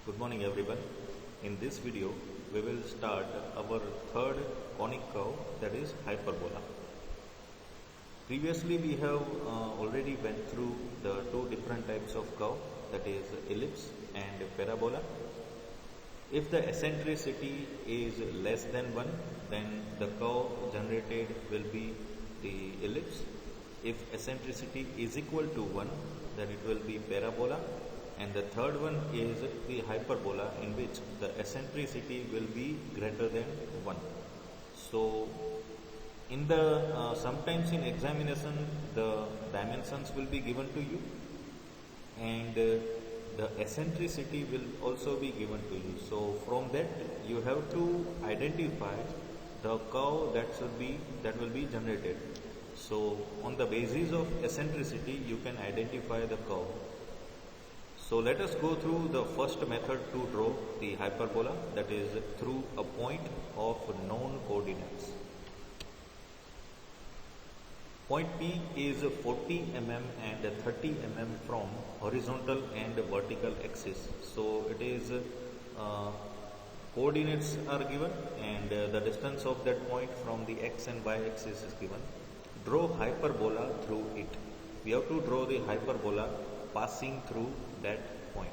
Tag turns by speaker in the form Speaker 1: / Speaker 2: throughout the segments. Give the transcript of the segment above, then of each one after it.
Speaker 1: Good morning everyone. In this video we will start our third conic curve, that is hyperbola. Previously we have already went through the two different types of curve, that is ellipse and parabola. If the eccentricity is less than 1, then the curve generated will be the ellipse. If eccentricity is equal to 1, then it will be parabola. And the third one is the hyperbola, in which the eccentricity will be greater than 1. So in the sometimes in examination the dimensions will be given to you, and the eccentricity will also be given to you. So from that you have to identify the curve that will be generated. So on the basis of eccentricity you can identify the curve. So let us go through the first method to draw the hyperbola, that is through a point of known coordinates. Point P is 40 mm and 30 mm from horizontal and vertical axis. So it is coordinates are given, and the distance of that point from the x and y axis is given. Draw hyperbola through it. We have to draw the hyperbola passing through that point.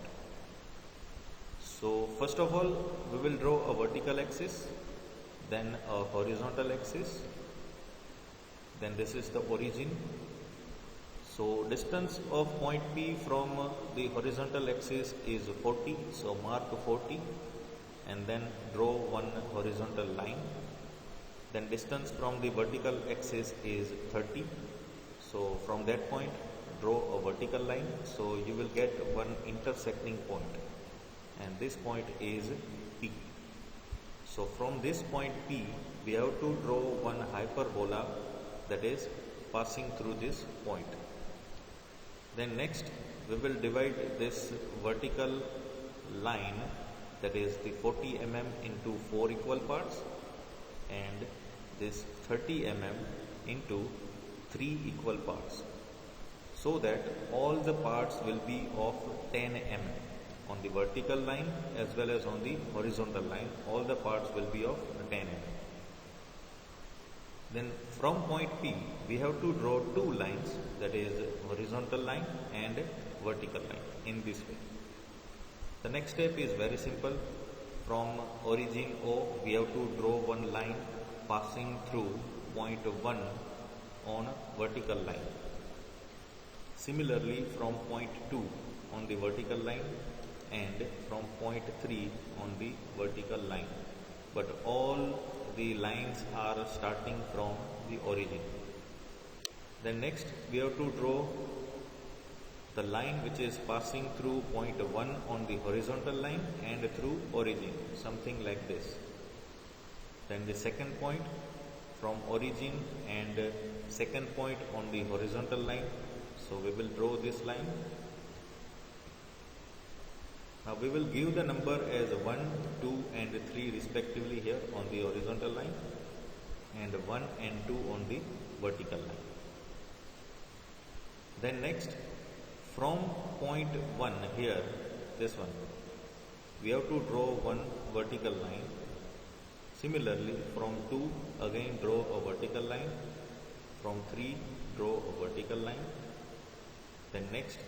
Speaker 1: So first of all we will draw a vertical axis, then a horizontal axis, then this is the origin. So distance of point P from the horizontal axis is 40, so mark 40 and then draw one horizontal line. Then distance from the vertical axis is 30, so from that point draw a vertical line. So you will get one intersecting point, and this point is P. So from this point P we have to draw one hyperbola, that is passing through this point. Then next we will divide this vertical line, that is the 40 mm, into 4 equal parts, and this 30 mm into 3 equal parts, so that all the parts will be of 10 mm on the vertical line as well as on the horizontal line. All the parts will be of 10 mm. Then from point P we have to draw two lines, that is horizontal line and vertical line, in this way. The next step is very simple. From origin O we have to draw one line passing through point 1 on vertical line. Similarly from point 2 on the vertical line, and from point 3 on the vertical line, but all the lines are starting from the origin. Then next we have to draw the line which is passing through point 1 on the horizontal line and through origin, something like this. Then the second point from origin and second point on the horizontal line. So we will draw this line. Now we will give the number as 1, 2 and 3 respectively here on the horizontal line, and 1 and 2 on the vertical line. Then next from point 1 here, this one, we have to draw one vertical line. Similarly from 2 again draw a vertical line, from 3 draw a vertical line. Then next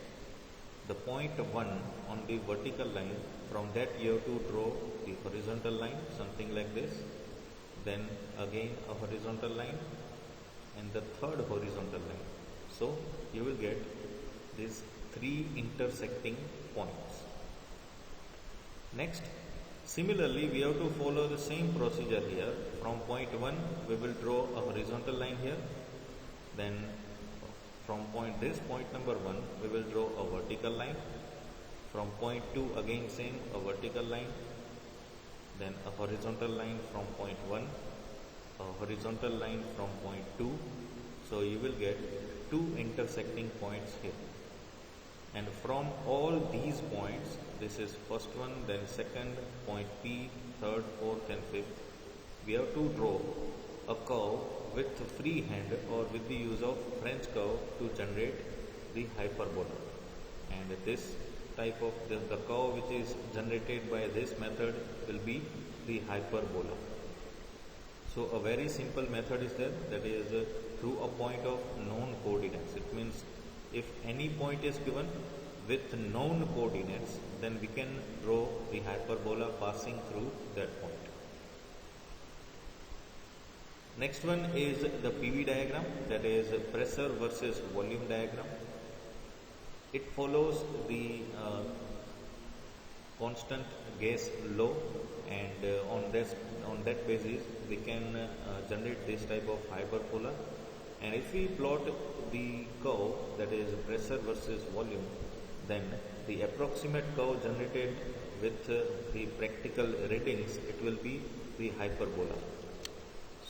Speaker 1: the point 1 on the vertical line, from that you have to draw the horizontal line, something like this. Then again a horizontal line and the third horizontal line. So you will get these 3 intersecting points. Next, similarly we have to follow the same procedure here. From point 1 we will draw a horizontal line here. Then from this point number 1 we will draw a vertical line. From point 2 again same, a vertical line, then a horizontal line from point 1, a horizontal line from point 2. So you will get 2 intersecting points here. And from all these points, this is first one, then second, point P, third, fourth and fifth, we have to draw a curve with free hand or with the use of French curve to generate the hyperbola. And this type of the curve which is generated by this method will be the hyperbola. So a very simple method is there, that is through a point of known coordinates. It means if any point is given with known coordinates, then we can draw the hyperbola passing through that point. Next one is the PV diagram, that is pressure versus volume diagram. It follows the constant gas law, and on that basis we can generate this type of hyperbola. And if we plot the curve, that is pressure versus volume, then the approximate curve generated with the practical readings, it will be the hyperbola.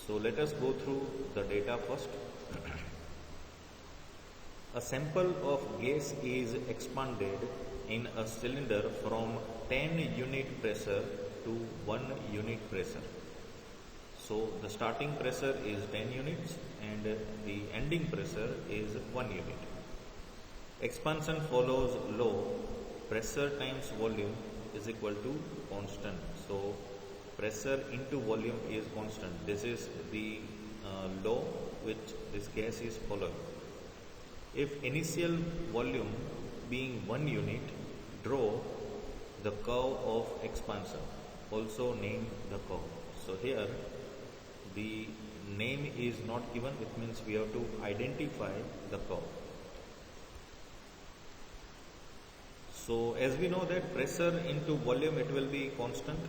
Speaker 1: So let us go through the data first. A sample of gas is expanded in a cylinder from 10 unit pressure to 1 unit pressure. So the starting pressure is 10 units and the ending pressure is 1 unit. Expansion follows law, pressure times volume is equal to constant. So pressure into volume is constant. This is the law which this gas is following. If initial volume being 1 unit, draw the curve of expansion, also name the curve. So here the name is not given, it means we have to identify the curve. So as we know that pressure into volume, it will be constant,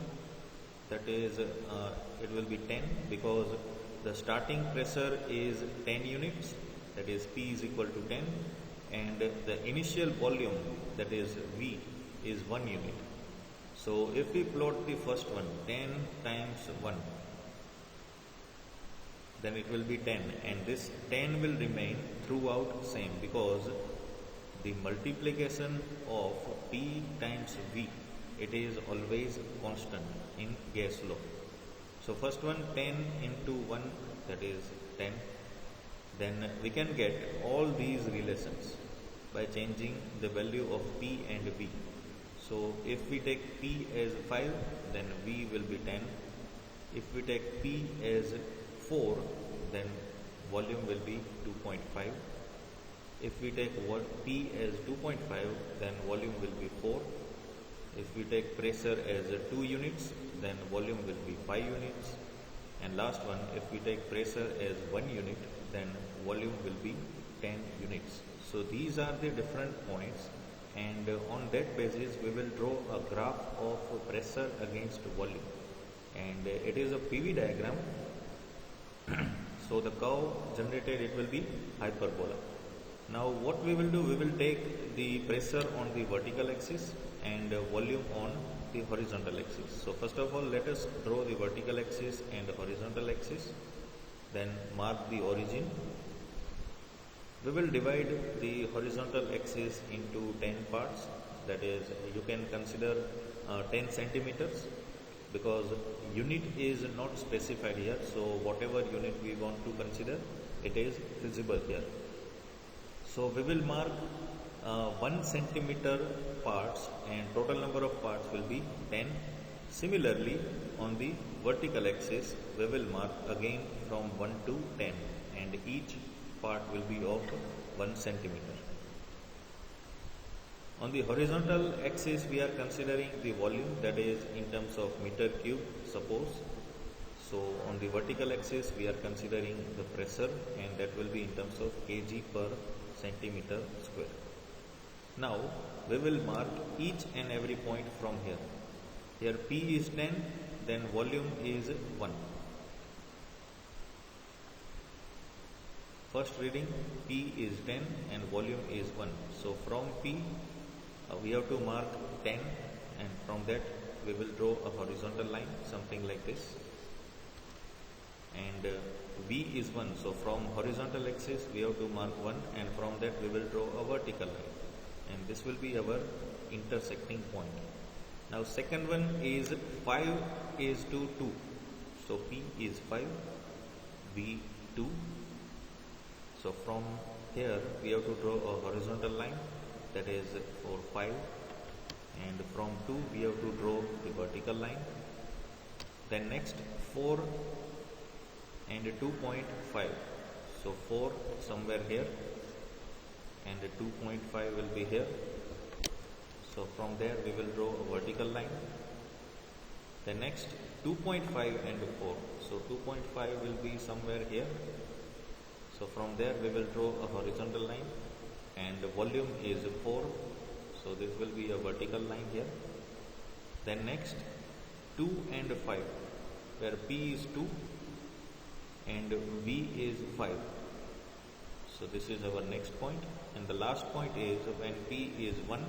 Speaker 1: that is it will be 10, because the starting pressure is 10 units, that is P is equal to 10, and the initial volume, that is V, is 1 unit. So if we plot the first one, 10 times 1, then it will be 10, and this 10 will remain throughout same, because the multiplication of P times V, it is always constant in gas law. So first one, 10 into 1, that is 10. Then we can get all these relations by changing the value of P and V. So if we take P as 5, then V will be 10. If we take P as 4, then volume will be 2.5. If we take P as 2.5, then volume will be 4. If we take pressure as 2 units, then volume will be 5 units. And last one, if we take pressure as 1 unit, then volume will be 10 units. So these are the different points, and on that basis we will draw a graph of pressure against volume, and it is a PV diagram. So the curve generated, it will be hyperbola. Now what we will do, we will take the pressure on the vertical axis and volume on the horizontal axis. So first of all, let us draw the vertical axis and the horizontal axis, then mark the origin. We will divide the horizontal axis into 10 parts, that is you can consider 10 centimeters, because unit is not specified here, so whatever unit we want to consider, it is feasible here. So we will mark 1 centimeter parts, and total number of parts will be 10. Similarly, on the vertical axis, we will mark again from 1 to 10, and each part will be of 1 centimeter. On the horizontal axis, we are considering the volume, that is in terms of meter cube, suppose. So on the vertical axis, we are considering the pressure, and that will be in terms of kg per centimeter square. Now we will mark each and every point from here. Here P is 10, then volume is 1. First reading, P is 10 and volume is 1. So from P we have to mark 10, and from that we will draw a horizontal line, something like this. And V is 1, so from horizontal axis we have to mark 1, and from that we will draw a vertical line, and this will be our intersecting point. Now second one is 5 is to 2, so P is 5, V 2. So from here we have to draw a horizontal line, that is for 5, and from 2 we have to draw the vertical line. Then next 4 and 2.5, so 4 somewhere here and 2.5 will be here. So from there we will draw a vertical line. The next 2.5 and 4, so 2.5 will be somewhere here. So from there we will draw a horizontal line, and the volume is 4, so this will be a vertical line here. Then next 2 and 5, where P is 2 and V is 5. So this is our next point, and the last point is when P is 1,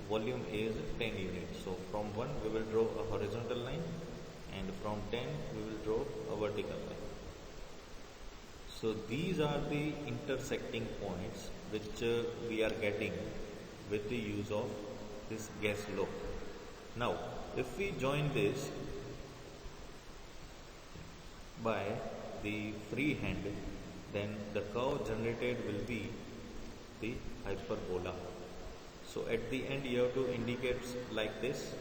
Speaker 1: volume is 10 units. So from 1 we will draw a horizontal line, and from 10 we will draw a vertical line. So these are the intersecting points which we are getting with the use of this gas law. Now if we join this by the free hand, then the curve generated will be the hyperbola. So at the end you have to indicate like this.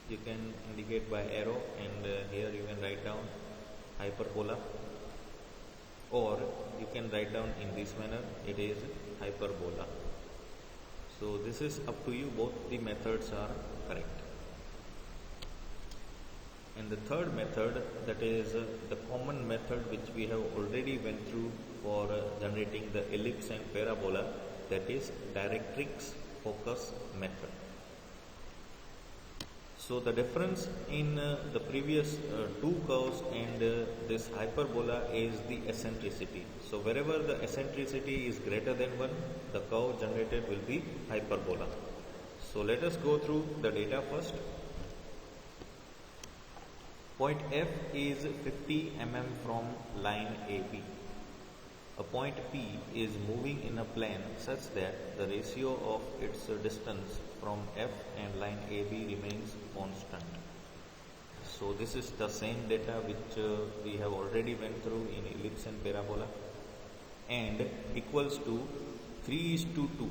Speaker 1: You can indicate by arrow, and here you can write down hyperbola, or you can write down in this manner, it is hyperbola. So this is up to you, both the methods are correct. And the third method, that is the common method which we have already went through for generating the ellipse and parabola, that is directrix focus method. So the difference in the previous two curves and this hyperbola is the eccentricity. So wherever the eccentricity is greater than 1, the curve generated will be hyperbola. So let us go through the data first. Point F is 50 mm from line AB. A point P is moving in a plane such that the ratio of its distance from F and line AB remains constant. So this is the same data which we have already went through in ellipse and parabola, and equals to 3:2.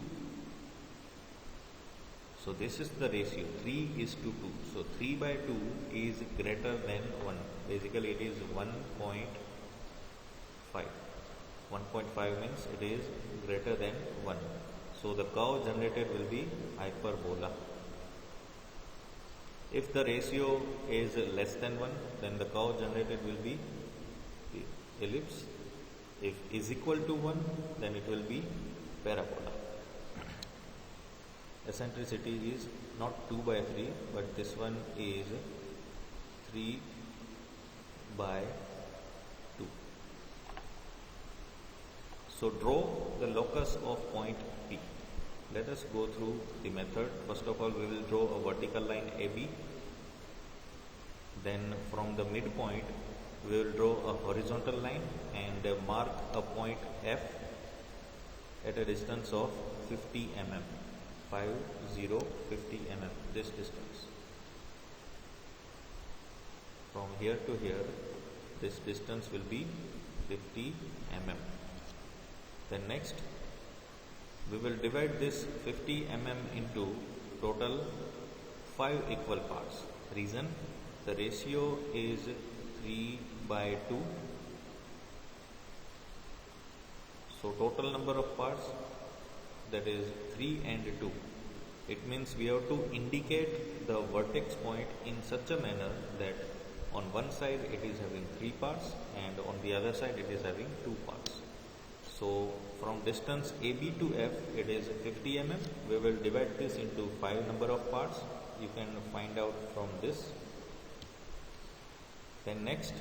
Speaker 1: So this is the ratio, 3:2. So 3/2 is greater than 1. Basically it is 1.5. 1.5 means it is greater than 1. So the curve generated will be hyperbola. If the ratio is less than 1, then the curve generated will be the ellipse. If is equal to 1, then it will be parabola. Eccentricity is not 2/3, but this one is 3/2. So draw the locus of point P. Let us go through the method. First of all, we will draw a vertical line AB. Then from the midpoint, we will draw a horizontal line and mark a point F at a distance of 50 mm. 50 mm, this distance. From here to here, this distance will be 50 mm. Then next, we will divide this 50 mm into total 5 equal parts. Reason, the ratio is 3/2. So total number of parts, that is 3 and 2. It means we have to indicate the vertex point in such a manner that on one side it is having 3 parts and on the other side it is having 2 parts. So from distance AB to F, it is 50 mm. We will divide this into 5 number of parts. You can find out from this. Then next,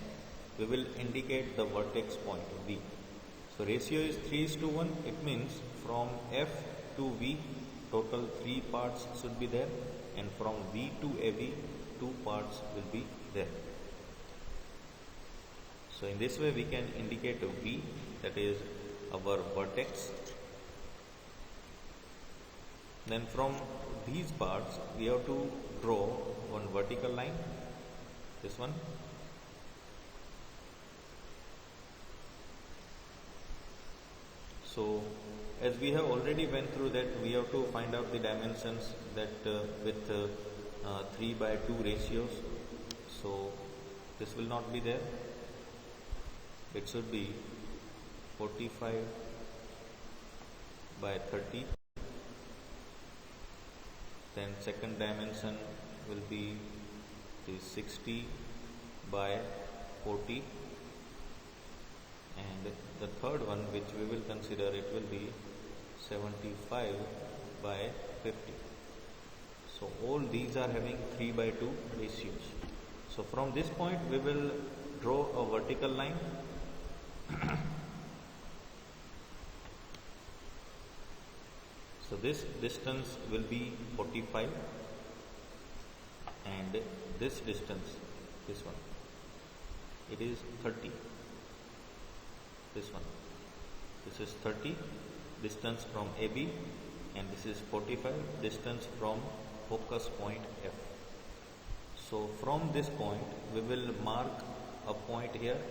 Speaker 1: we will indicate the vertex point V. So ratio is 3:1. It means from F to V, total 3 parts should be there, and from V to AB, 2 parts will be there. So in this way we can indicate V, that is our vertex. Then from these parts we have to draw one vertical line, this one. So as we have already went through that, we have to find out the dimensions that with 3:2 ratios. So this will not be there. It should be 45/30. Then second dimension will be the 60/40, and the third one which we will consider, it will be 75/50. So all these are having 3:2 ratios. So from this point we will draw a vertical line. So this distance will be 45, and this distance, this one, it is 30. This one, this is 30 distance from AB, and this is 45 distance from focus point F. So from this point we will mark a point here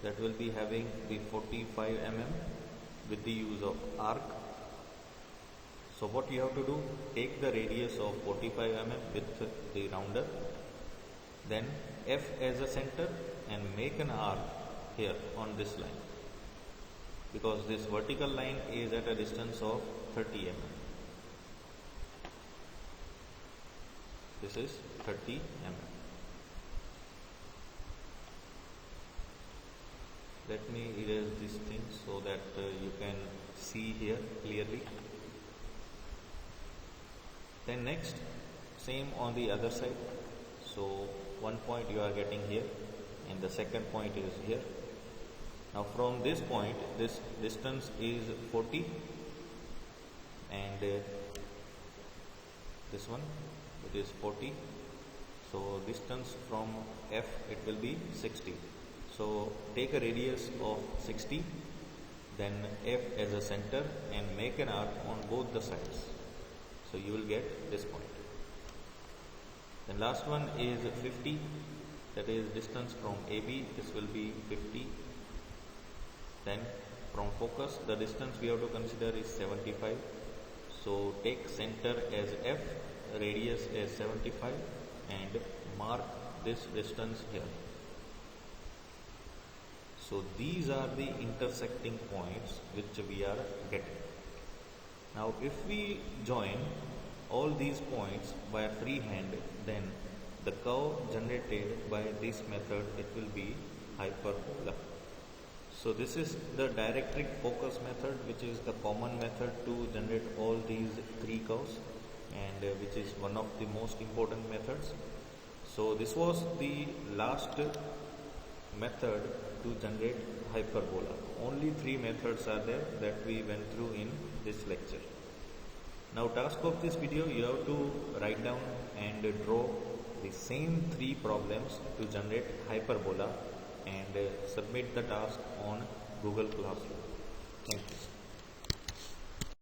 Speaker 1: that will be having the 45 mm with the use of arc. So what you have to do, take the radius of 45 mm with the rounder, then F as a center, and make an arc here on this line, because this vertical line is at a distance of 30 mm. This is 30 mm. Let me erase these things so that you can see here clearly. Then next, same on the other side. So one point you are getting here, and the second point is here. Now from this point, this distance is 40, and this one, it is 40. So distance from F, it will be 60. So take a radius of 60, then F as a center, and make an arc on both the sides. So you will get this point. Then last one is 50, that is distance from AB, this will be 50. Then from focus, the distance we have to consider is 75. So take center as F, radius as 75, and mark this distance here. So these are the intersecting points which we are getting. Now if we join all these points by freehand, then the curve generated by this method, it will be hyperbola. So this is the directric focus method, which is the common method to generate all these three curves, and which is one of the most important methods. So this was the last method to generate hyperbola. Only three methods are there that we went through in this lecture. Now task of this video, you have to write down and draw the same three problems to generate hyperbola, and submit the task on Google Classroom. Thank you.